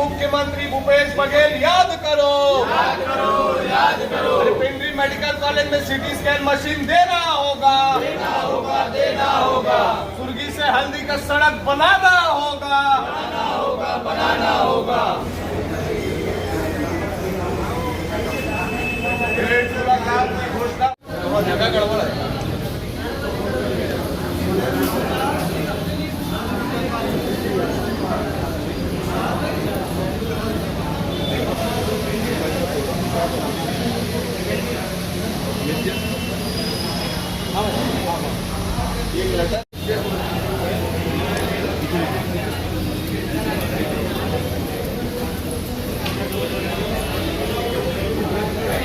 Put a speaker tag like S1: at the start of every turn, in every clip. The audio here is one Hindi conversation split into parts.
S1: मुख्यमंत्री भूपेश बघेल याद करो, याद करो, याद करो। अरे पिंडरी मेडिकल कॉलेज में सिटी स्कैन मशीन देना होगा, देना होगा, देना होगा। सुर्गी से हल्दी का सड़क बनाना होगा, बनाना होगा, बनाना होगा। मुलाकात की घोषणा जगह गड़बड़ है।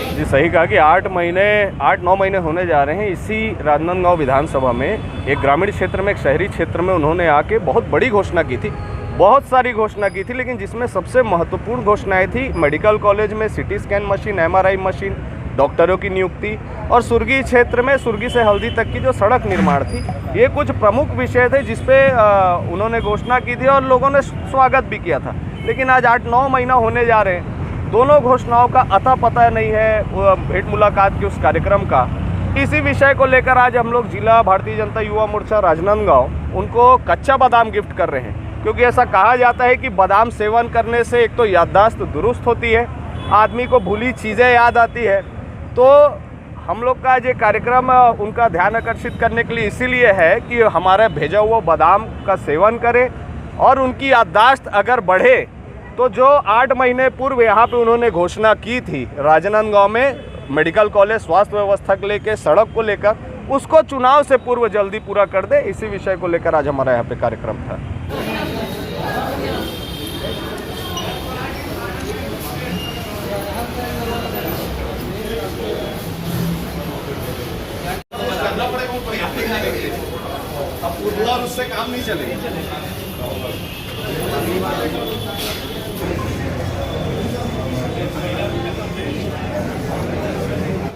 S2: जी सही कहा कि 8-9 महीने होने जा रहे हैं। इसी राजनांदगांव विधानसभा में एक ग्रामीण क्षेत्र में, एक शहरी क्षेत्र में उन्होंने आके बहुत बड़ी घोषणा की थी, बहुत सारी घोषणा की थी, लेकिन जिसमें सबसे महत्वपूर्ण घोषणाएं थी मेडिकल कॉलेज में CT scan machine, MRI machine, डॉक्टरों की नियुक्ति और सुर्गी क्षेत्र में सुर्गी से हल्दी तक की जो सड़क निर्माण थी। ये कुछ प्रमुख विषय थे जिसपे उन्होंने घोषणा की थी और लोगों ने स्वागत भी किया था। लेकिन आज 8-9 महीना होने जा रहे हैं, दोनों घोषणाओं का अता पता नहीं है भेंट मुलाकात के उस कार्यक्रम का। इसी विषय को लेकर आज हम लोग जिला भारतीय जनता युवा मोर्चा राजनांदगांव उनको कच्चा बादाम गिफ्ट कर रहे हैं, क्योंकि ऐसा कहा जाता है कि बादाम सेवन करने से एक तो याददाश्त दुरुस्त होती है, आदमी को भूली चीज़ें याद आती है। तो हम लोग का ये कार्यक्रम उनका ध्यान आकर्षित करने के लिए इसीलिए है कि हमारा भेजा हुआ बादाम का सेवन करें और उनकी याददाश्त अगर बढ़े तो जो 8 महीने पूर्व यहाँ पे उन्होंने घोषणा की थी राजनांदगांव में मेडिकल कॉलेज, स्वास्थ्य व्यवस्था को लेकर, सड़क को लेकर, उसको चुनाव से पूर्व जल्दी पूरा कर दे। इसी विषय को लेकर आज हमारा यहाँ पे कार्यक्रम था।
S1: करना पड़ेगा वो प्रयास करने के लिए, अब उससे काम नहीं चलेगा।